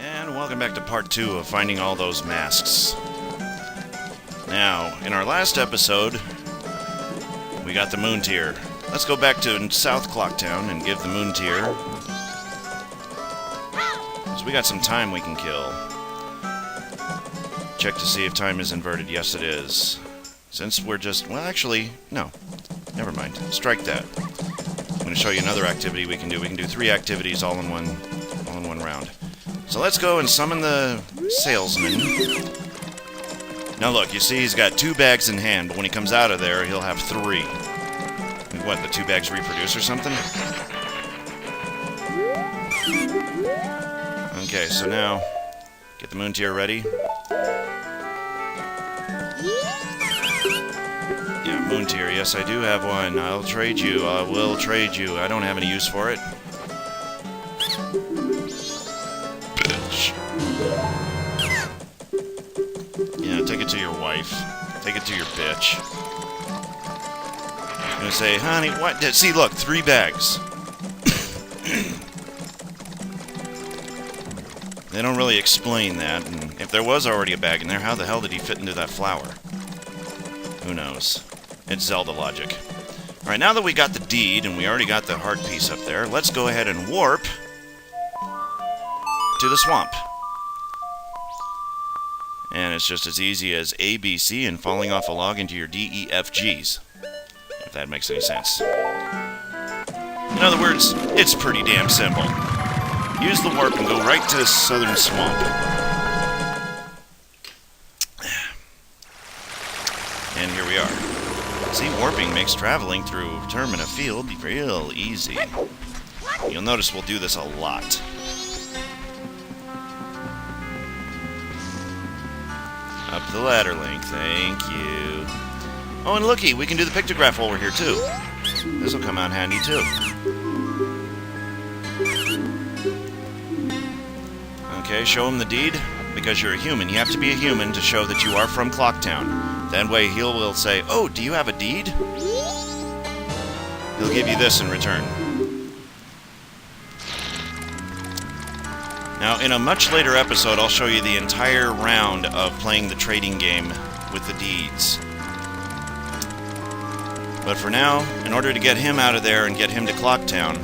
And welcome back to part 2 of finding all those masks. Now, in our last episode, we got the moon tier. Let's go back to South Clocktown and give the moon tier. Because we got some time we can kill. Check to see if time is inverted. Yes, it is. Since we're just... well, actually, no. Never mind. Strike that. I'm going to show you another activity we can do. We can do 3 activities all in one round. So let's go and summon the salesman. Now look, you see he's got 2 bags in hand, but when he comes out of there, he'll have 3. What, the 2 bags reproduce or something? Okay, so now, get the moon tier ready. Yeah, moon tier, yes I do have one. I'll trade you, I will trade you. I don't have any use for it. Yeah, take it to your wife. Take it to your bitch. I'm gonna say, honey, what? See, look, 3 bags. They don't really explain that, and if there was already a bag in there, how the hell did he fit into that flower? Who knows? It's Zelda logic. Alright, now that we got the deed, and we already got the heart piece up there, let's go ahead and warp to the swamp. And it's just as easy as A, B, C, and falling off a log into your D, E, F, Gs. If that makes any sense. In other words, it's pretty damn simple. Use the warp and go right to the southern swamp. And here we are. See, warping makes traveling through Termina Field real easy. You'll notice we'll do this a lot. Up the ladder link, thank you. Oh, and looky, we can do the pictograph while we're here, too. This will come out handy, too. Okay, show him the deed. Because you're a human, you have to be a human to show that you are from Clocktown. That way, he will say, oh, do you have a deed? He'll give you this in return. Now, in a much later episode, I'll show you the entire round of playing the trading game with the deeds. But for now, in order to get him out of there and get him to Clocktown,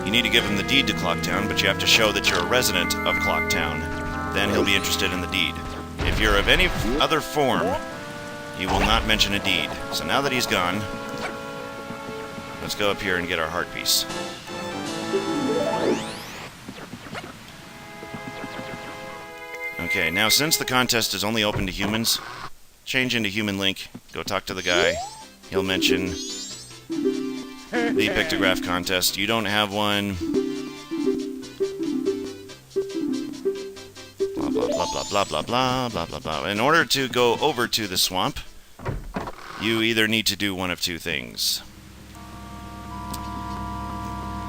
you need to give him the deed to Clocktown, but you have to show that you're a resident of Clocktown. Then he'll be interested in the deed. If you're of any other form, you will not mention a deed. So now that he's gone, let's go up here and get our heart piece. Okay, now since the contest is only open to humans, change into Human Link, go talk to the guy. He'll mention the pictograph contest. You don't have one. Blah, blah, blah, blah, blah, blah, blah, blah, blah, blah. In order to go over to the swamp, you either need to do one of 2 things.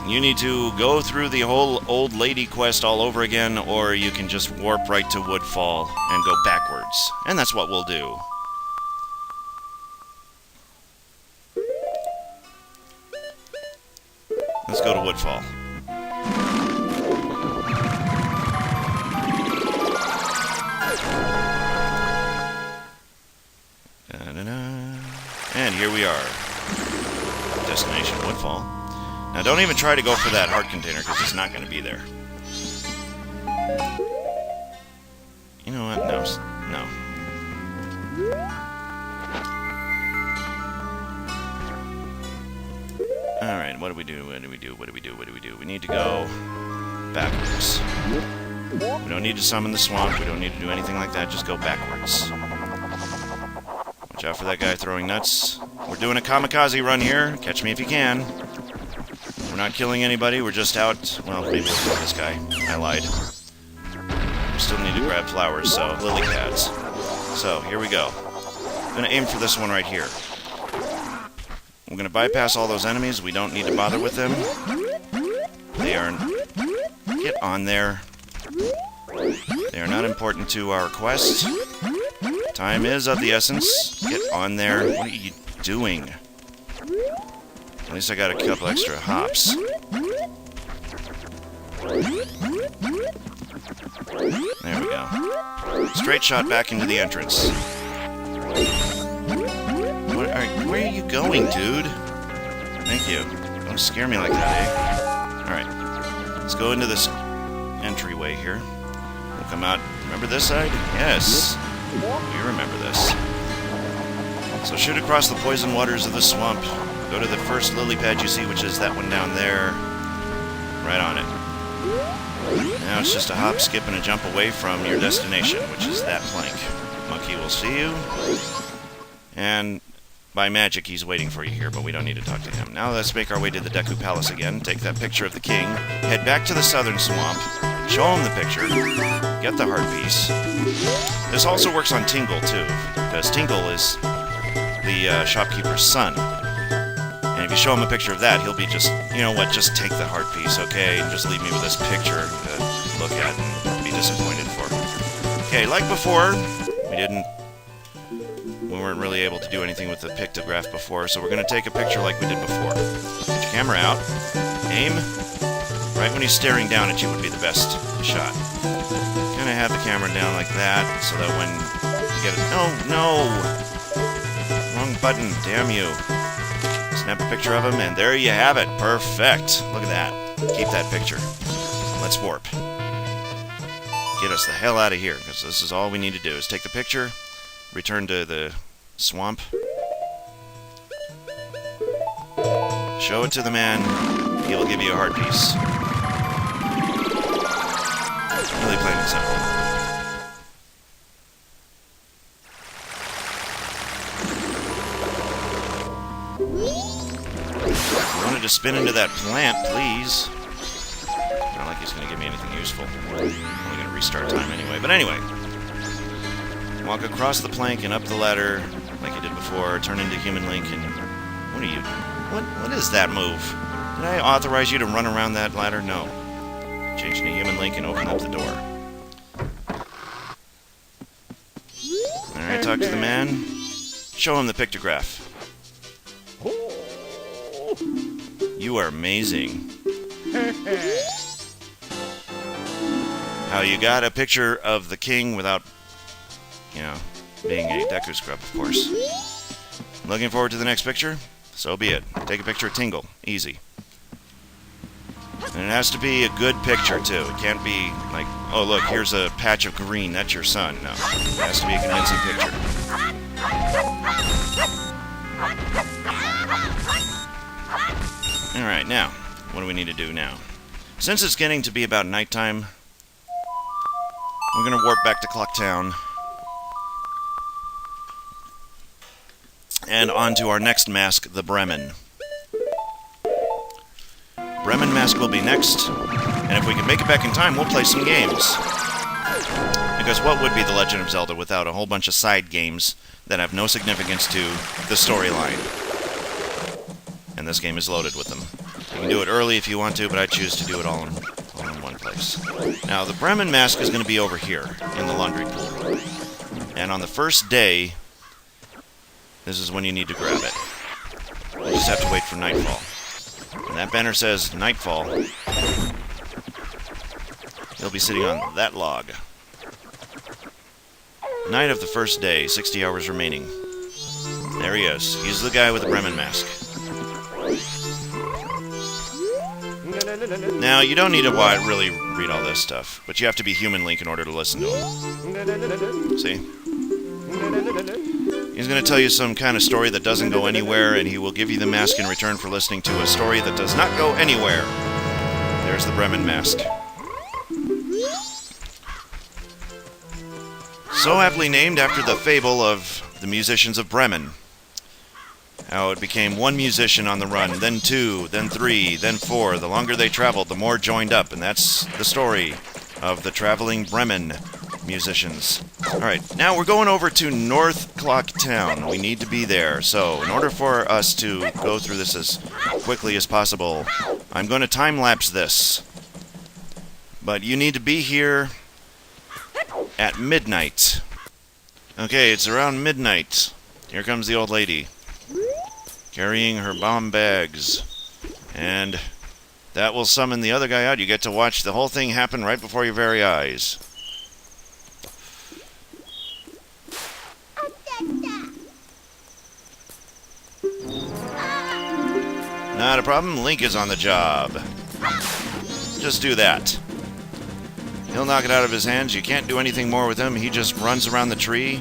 You need to go through the whole old lady quest all over again, or you can just warp right to Woodfall and go backwards. And that's what we'll do. Let's go to Woodfall. And here we are. Destination Woodfall. Now, don't even try to go for that heart container, because it's not going to be there. You know what? No. No. Alright, what do we do? What do we do? What do we do? What do we do? We need to go backwards. We don't need to summon the swamp. We don't need to do anything like that. Just go backwards. Watch out for that guy throwing nuts. We're doing a kamikaze run here. Catch me if you can. We're not killing anybody, we're just out... well, maybe we'll kill this guy. I lied. We still need to grab flowers, so... lily pads. So, here we go. I'm gonna aim for this one right here. We're gonna bypass all those enemies, we don't need to bother with them. They are... get on there. They are not important to our quest. Time is of the essence. Get on there. What are you doing? At least I got a couple extra hops. Straight shot back into the entrance. Where are you going, dude? Thank you. Don't scare me like that, eh? Alright. Let's go into this entryway here. We'll come out. Remember this side? Yes. We remember this. So shoot across the poison waters of the swamp. Go to the first lily pad you see, which is that one down there. Right on it. Now it's just a hop, skip, and a jump away from your destination, which is that plank. Monkey will see you. And by magic, he's waiting for you here, but we don't need to talk to him. Now let's make our way to the Deku Palace again, take that picture of the king, head back to the southern swamp, show him the picture, get the heart piece. This also works on Tingle, too, because Tingle is the shopkeeper's son. And if you show him a picture of that, he'll be just, you know what, just take the heart piece, okay, and just leave me with this picture to look at and be disappointed for. Okay, like before, we weren't really able to do anything with the pictograph before, so we're going to take a picture like we did before. Get your camera out, aim, right when he's staring down at you would be the best shot. Kind of have the camera down like that, so that when you get it... No! Wrong button, damn you. Snap a picture of him, and there you have it. Perfect. Look at that. Keep that picture. Let's warp. Get us the hell out of here, because this is all we need to do, is take the picture, return to the swamp, show it to the man, he will give you a heart piece. Really plain and simple. I wanted to spin into that plant, please. Not like he's going to give me anything useful. I'm only going to restart time anyway. But anyway, walk across the plank and up the ladder like you did before. Turn into Human Link and... What are you... What is that move? Did I authorize you to run around that ladder? No. Change into Human Link and open up the door. Alright, talk to the man. Show him the pictograph. You are amazing. How you got a picture of the king without, you know, being a Deku scrub, of course. Looking forward to the next picture? So be it. Take a picture of Tingle. Easy. And it has to be a good picture, too. It can't be like, oh, look, here's a patch of green. That's your son. No. It has to be a convincing picture. Alright, now, what do we need to do now? Since it's getting to be about nighttime, we're going to warp back to Clock Town. And on to our next mask, the Bremen. Bremen Mask will be next, and if we can make it back in time, we'll play some games. Because what would be The Legend of Zelda without a whole bunch of side games that have no significance to the storyline? And this game is loaded with them. You can do it early if you want to, but I choose to do it all in one place. Now, the Bremen Mask is going to be over here, in the laundry pool. And on the first day, this is when you need to grab it. You just have to wait for nightfall. When that banner says nightfall, he'll be sitting on that log. Night of the first day, 60 hours remaining. There he is. He's the guy with the Bremen Mask. Now, you don't need to really read all this stuff, but you have to be Human Link in order to listen to him. See? He's going to tell you some kind of story that doesn't go anywhere, and he will give you the mask in return for listening to a story that does not go anywhere. There's the Bremen Mask. So aptly named after the fable of the musicians of Bremen. How it became one musician on the run, then two, then three, then four. The longer they traveled, the more joined up, and that's the story of the traveling Bremen musicians. Alright, now we're going over to North Clock Town. We need to be there. So, in order for us to go through this as quickly as possible, I'm going to time-lapse this. But you need to be here at midnight. Okay, it's around midnight. Here comes the old lady, carrying her bomb bags. And that will summon the other guy out. You get to watch the whole thing happen right before your very eyes. Not a problem. Link is on the job. Just do that. He'll knock it out of his hands. You can't do anything more with him. He just runs around the tree,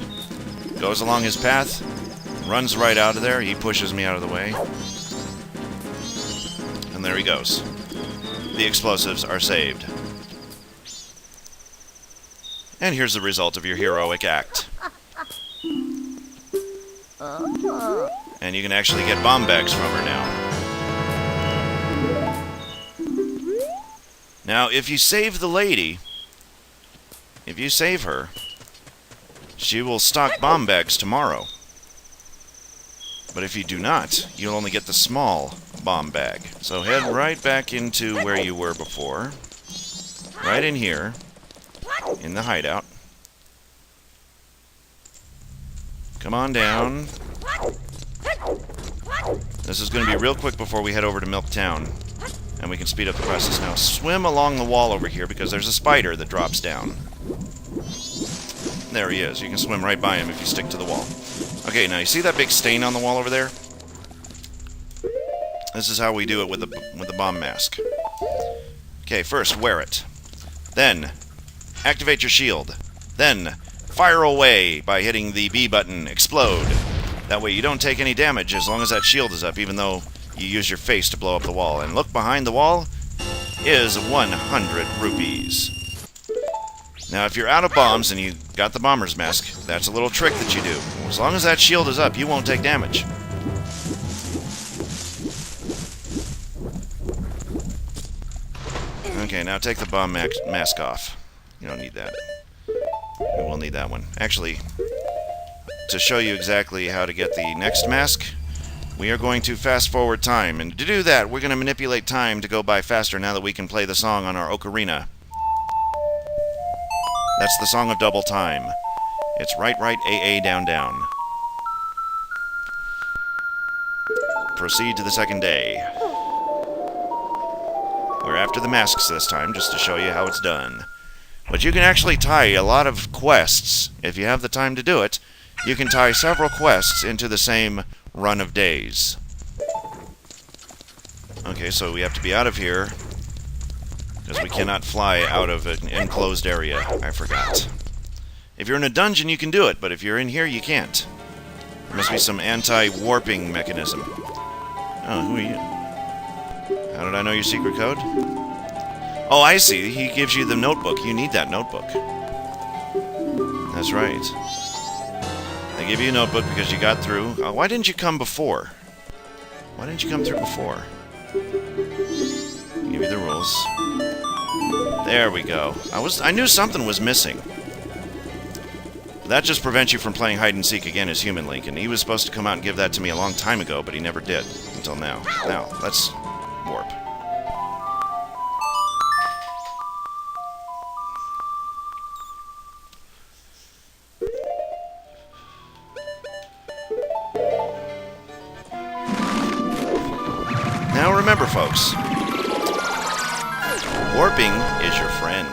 goes along his path, runs right out of there. He pushes me out of the way. And there he goes. The explosives are saved. And here's the result of your heroic act. And you can actually get bomb bags from her now. Now, if you save the lady, if you save her, she will stock bomb bags tomorrow. But if you do not, you'll only get the small bomb bag. So head right back into where you were before. Right in here. In the hideout. Come on down. This is going to be real quick before we head over to Milk Town. And we can speed up the process now. Swim along the wall over here because there's a spider that drops down. There he is. You can swim right by him if you stick to the wall. Okay, now you see that big stain on the wall over there? This is how we do it with the bomb mask. Okay, first wear it. Then activate your shield. Then fire away by hitting the B button. Explode. That way you don't take any damage as long as that shield is up, even though you use your face to blow up the wall. And look behind the wall is 100 rupees. Now, if you're out of bombs and you got the bomber's mask, that's a little trick that you do. As long as that shield is up, you won't take damage. Okay, now take the bomb mask off. You don't need that. We will need that one. Actually, to show you exactly how to get the next mask, we are going to fast forward time. And to do that, we're going to manipulate time to go by faster now that we can play the song on our ocarina. That's the song of double time. It's right, AA, down, down. Proceed to the second day. We're after the masks this time, just to show you how it's done. But you can actually tie a lot of quests. If you have the time to do it, you can tie several quests into the same run of days. Okay, so we have to be out of here, because we cannot fly out of an enclosed area. I forgot. If you're in a dungeon, you can do it, but if you're in here, you can't. There must be some anti-warping mechanism. Oh, who are you? How did I know your secret code? Oh, I see. He gives you the notebook. You need that notebook. That's right. They give you a notebook because you got through. Why didn't you come before? Why didn't you come through before? Give you the rules. There we go. I knew something was missing. That just prevents you from playing hide and seek again as Human Link, and he was supposed to come out and give that to me a long time ago, but he never did until now. Now, let's warp. Now remember, folks, warping is your friend.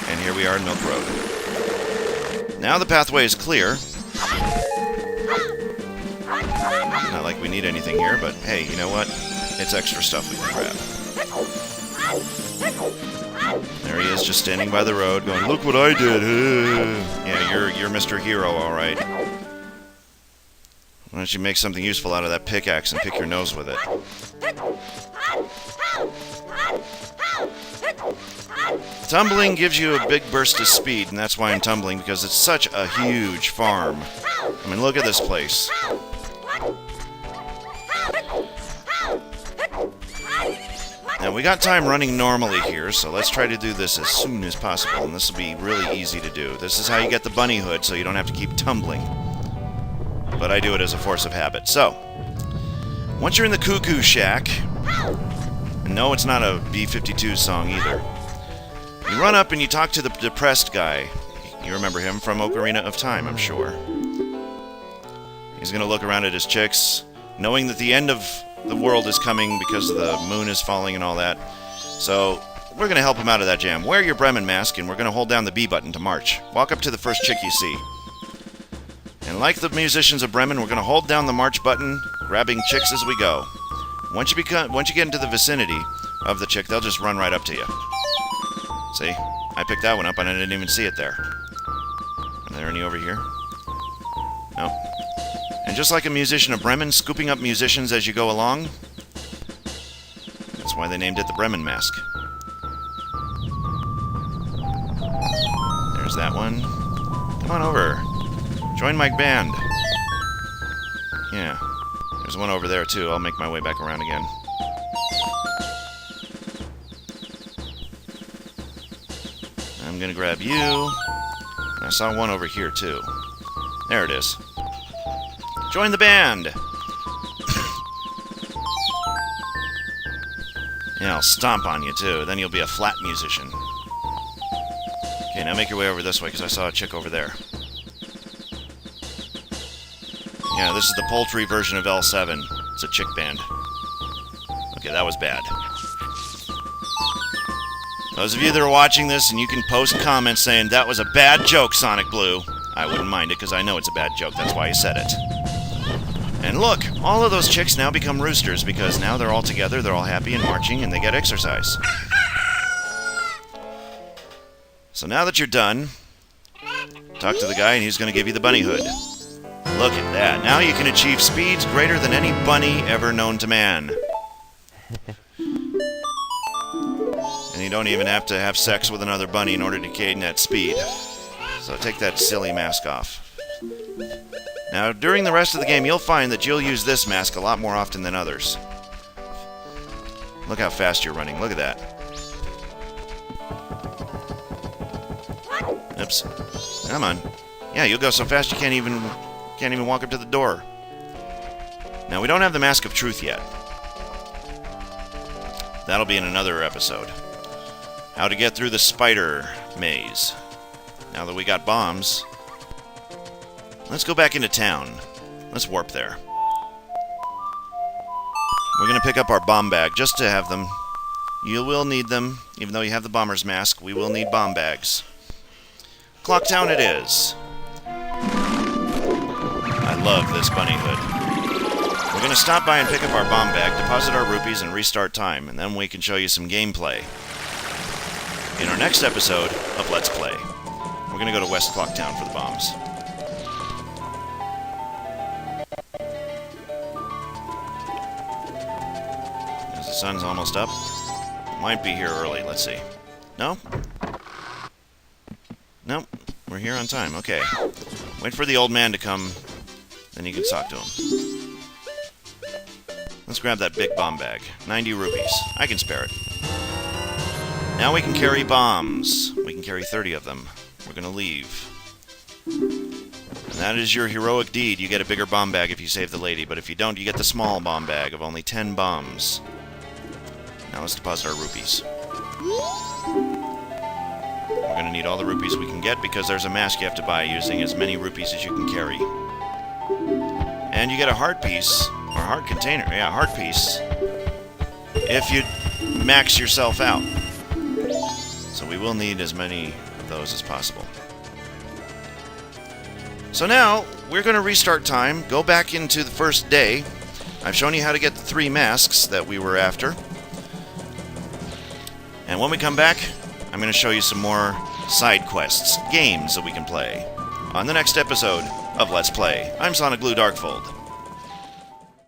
And here we are in Milk Road. Now the pathway is clear. Not like we need anything here, but hey, you know what? It's extra stuff we can grab. There he is, just standing by the road, going, "Look what I did!" Yeah, you're Mr. Hero, all right. Why don't you make something useful out of that pickaxe and pick your nose with it? Tumbling gives you a big burst of speed, and that's why I'm tumbling, because it's such a huge farm. I mean, look at this place. Now, we got time running normally here, so let's try to do this as soon as possible, and this will be really easy to do. This is how you get the bunny hood, so you don't have to keep tumbling. But I do it as a force of habit. So, once you're in the Cuckoo Shack, and no, it's not a B-52 song either, you run up and you talk to the depressed guy. You remember him from Ocarina of Time, I'm sure. He's going to look around at his chicks, knowing that the end of the world is coming because the moon is falling and all that. So, we're going to help him out of that jam. Wear your Bremen Mask, and we're going to hold down the B button to march. Walk up to the first chick you see. And like the musicians of Bremen, we're going to hold down the march button grabbing chicks as we go. Once you get into the vicinity of the chick, they'll just run right up to you. See? I picked that one up and I didn't even see it there. Are there any over here? No. And just like a musician of Bremen, scooping up musicians as you go along, that's why they named it the Bremen Mask. There's that one. Come on over. Join my band. Yeah. There's one over there, too. I'll make my way back around again. I'm gonna grab you. And I saw one over here, too. There it is. Join the band! Yeah, I'll stomp on you, too. Then you'll be a flat musician. Okay, now make your way over this way, because I saw a chick over there. Yeah, this is the poultry version of L7. It's a chick band. Okay, that was bad. Those of you that are watching this, and you can post comments saying, that was a bad joke, Sonic Blue. I wouldn't mind it, because I know it's a bad joke. That's why I said it. And look, all of those chicks now become roosters, because now they're all together, they're all happy and marching, and they get exercise. So now that you're done, talk to the guy, and he's going to give you the bunny hood. Look at that. Now you can achieve speeds greater than any bunny ever known to man. And you don't even have to have sex with another bunny in order to gain that speed. So take that silly mask off. Now, during the rest of the game, you'll find that you'll use this mask a lot more often than others. Look how fast you're running. Look at that. Oops. Come on. Yeah, you'll go so fast you can't even walk up to the door. Now, we don't have the Mask of Truth yet. That'll be in another episode. How to get through the spider maze. Now that we got bombs, let's go back into town. Let's warp there. We're going to pick up our bomb bag just to have them. You will need them. Even though you have the bomber's mask, we will need bomb bags. Clock Town it is. I love this bunny hood. We're going to stop by and pick up our bomb bag, deposit our rupees, and restart time, and then we can show you some gameplay. In our next episode of Let's Play, we're going to go to West Clock Town for the bombs. As the sun's almost up, might be here early. Let's see. No? Nope. We're here on time. Okay. Wait for the old man to come, then you can talk to him. Let's grab that big bomb bag. 90 rupees. I can spare it. Now we can carry bombs. We can carry 30 of them. We're going to leave. And that is your heroic deed. You get a bigger bomb bag if you save the lady, but if you don't, you get the small bomb bag of only 10 bombs. Now let's deposit our rupees. We're going to need all the rupees we can get because there's a mask you have to buy using as many rupees as you can carry. And you get a heart piece, or heart container, yeah, heart piece, if you max yourself out. So we will need as many of those as possible. So now, we're going to restart time, go back into the first day. I've shown you how to get the 3 masks that we were after. And when we come back, I'm going to show you some more side quests, games that we can play, on the next episode of Let's Play. I'm Sonic Blue Darkfold.